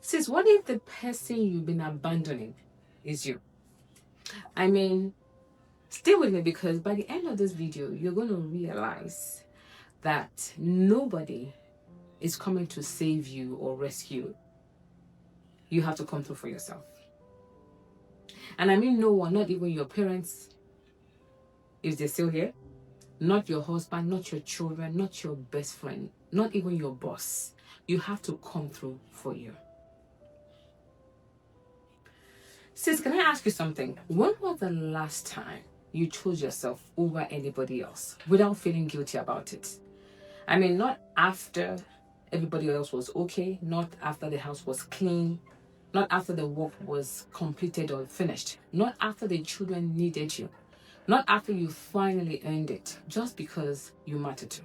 Sis, what if the person you've been abandoning is you? I mean, stay with me, because by the end of this video, you're going to realize that nobody is coming to save you or rescue you. You have to come through for yourself. And I mean no one, not even your parents, if they're still here, not your husband, not your children, not your best friend, not even your boss. You have to come through for you. Sis, can I ask you something? When was the last time you chose yourself over anybody else without feeling guilty about it? I mean, not after everybody else was okay, not after the house was clean, not after the work was completed or finished, not after the children needed you, not after you finally earned it, just because you matter to.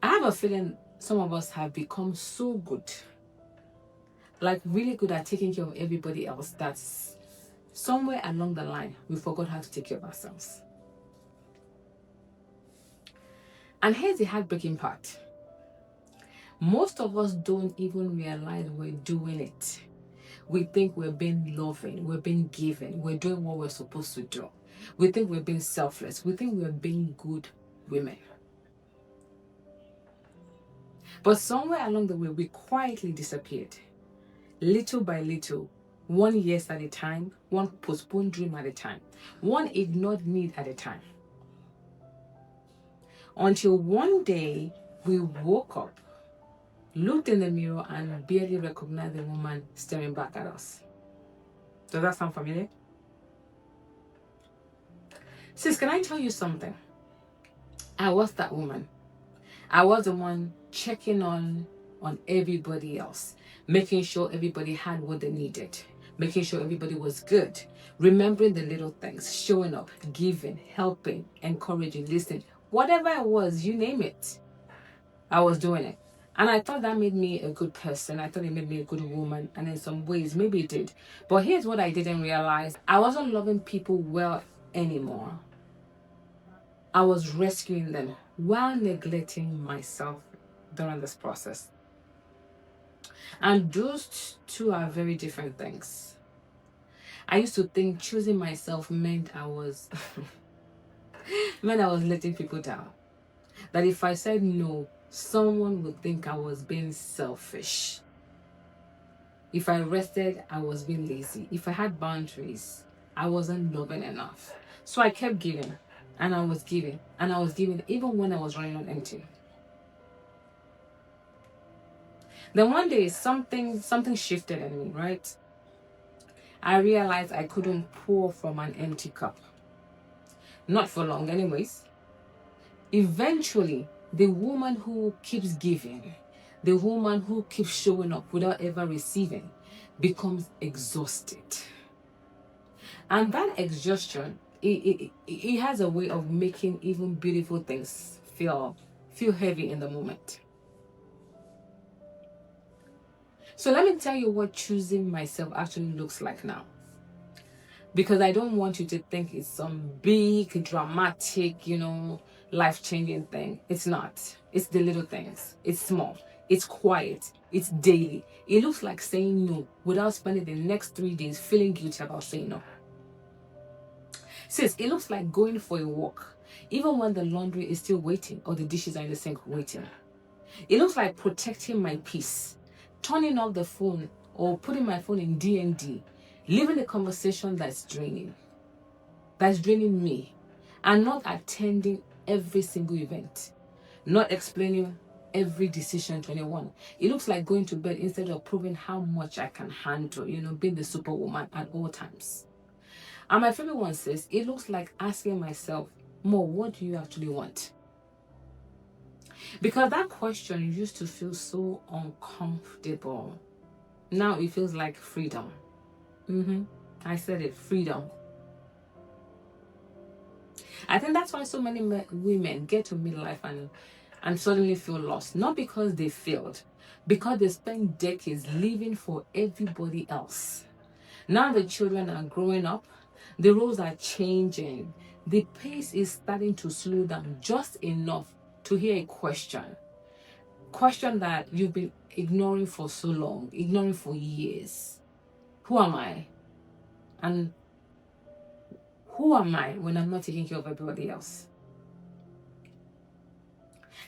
I have a feeling some of us have become so good, like really good at taking care of everybody else, that's somewhere along the line we forgot how to take care of ourselves. And here's the heartbreaking part. Most of us don't even realize we're doing it. We think we're being loving, we're being giving, we're doing what we're supposed to do. We think we're being selfless. We think we're being good women. But somewhere along the way, we quietly disappeared. Little by little, one yes at a time, one postponed dream at a time, one ignored need at a time. Until one day, we woke up, looked in the mirror, and barely recognized the woman staring back at us. Does that sound familiar? Sis, can I tell you something? I was that woman. I was the one checking on everybody else, making sure everybody had what they needed, making sure everybody was good, remembering the little things, showing up, giving, helping, encouraging, listening, whatever it was, you name it, I was doing it. And I thought that made me a good person. I thought it made me a good woman. And in some ways, maybe it did. But here's what I didn't realize. I wasn't loving people well anymore. I was rescuing them while neglecting myself during this process. And those two are very different things. I used to think choosing myself meant I was letting people down. That if I said no, someone would think I was being selfish. If I rested, I was being lazy. If I had boundaries, I wasn't loving enough. So I kept giving, and I was giving, and I was giving, even when I was running on empty. Then one day, something shifted in me, right? I realized I couldn't pour from an empty cup. Not for long, anyways. Eventually, the woman who keeps giving, the woman who keeps showing up without ever receiving, becomes exhausted. And that exhaustion, it has a way of making even beautiful things feel heavy in the moment. So let me tell you what choosing myself actually looks like now. Because I don't want you to think it's some big, dramatic, life-changing thing. It's not. It's the little things. It's small. It's quiet. It's daily. It looks like saying no without spending the next 3 days feeling guilty about saying no. Sis, it looks like going for a walk, even when the laundry is still waiting or the dishes are in the sink waiting. It looks like protecting my peace, turning off the phone or putting my phone in D&D, leaving a conversation that's draining me, and not attending every single event, not explaining every decision to anyone. It looks like going to bed instead of proving how much I can handle, being the superwoman at all times. And my favorite one says, it looks like asking myself, Mo, what do you actually want? Because that question used to feel so uncomfortable. Now it feels like freedom. I said it, freedom. I think that's why so many women get to midlife and suddenly feel lost. Not because they failed, because they spent decades living for everybody else. Now the children are growing up, the roles are changing, the pace is starting to slow down just enough to hear a question that you've been ignoring for so long, ignoring for years. Who am I? And who am I when I'm not taking care of everybody else?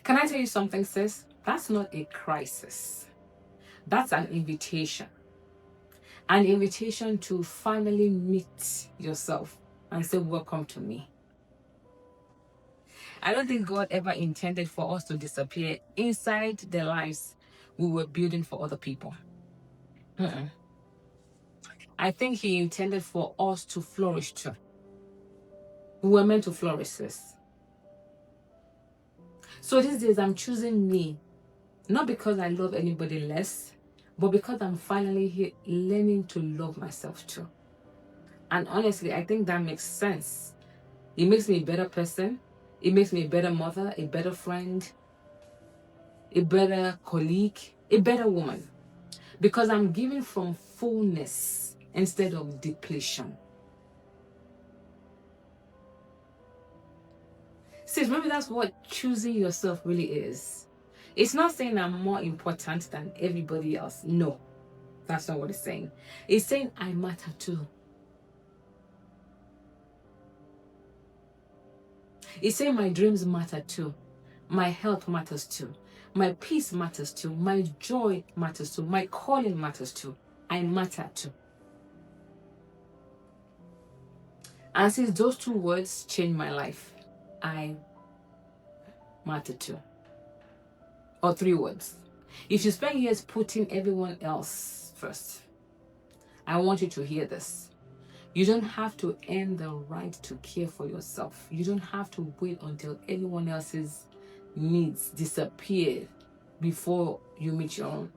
Can I tell you something, sis? That's not a crisis. That's an invitation. An invitation to finally meet yourself and say, welcome to me. I don't think God ever intended for us to disappear inside the lives we were building for other people. I think He intended for us to flourish too. We were meant to flourish, sis. So these days I'm choosing me, not because I love anybody less, but because I'm finally learning to love myself too. And honestly, I think that makes sense. It makes me a better person. It makes me a better mother, a better friend, a better colleague, a better woman. Because I'm giving from fullness instead of depletion. See, maybe that's what choosing yourself really is. It's not saying I'm more important than everybody else. No, that's not what it's saying. It's saying I matter too. It's saying my dreams matter too. My health matters too. My peace matters too. My joy matters too. My calling matters too. I matter too. And since those two words changed my life, I matter too. Or 3 words. If you spend years putting everyone else first, I want you to hear this. You don't have to earn the right to care for yourself. You don't have to wait until everyone else's needs disappear before you meet your own.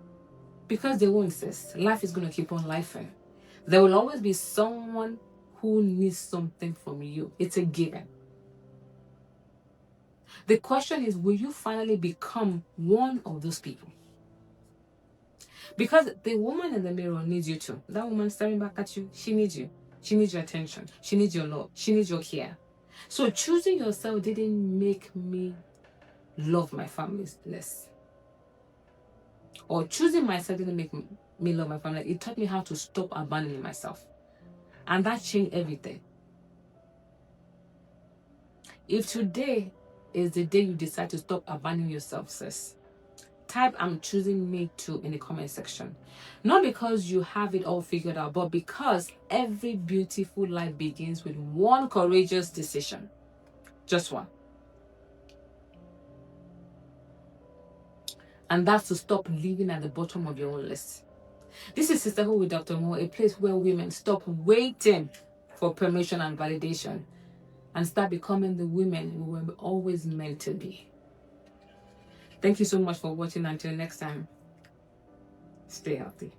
Because they won't exist. Life is going to keep on lifing. There will always be someone who needs something from you. It's a given. The question is, will you finally become one of those people? Because the woman in the mirror needs you too. That woman staring back at you, she needs you. She needs your attention. She needs your love. She needs your care. So choosing yourself didn't make me love my family less. Or choosing myself didn't make me love my family. It taught me how to stop abandoning myself. And that changed everything. If today is the day you decide to stop abandoning yourself, sis, type I'm choosing me too in the comment section. Not because you have it all figured out, but because every beautiful life begins with one courageous decision. Just one. And that's to stop living at the bottom of your own list. This is Sisterhood with Dr. Mo, a place where women stop waiting for permission and validation and start becoming the women we were always meant to be. Thank you so much for watching. Until next time, stay healthy.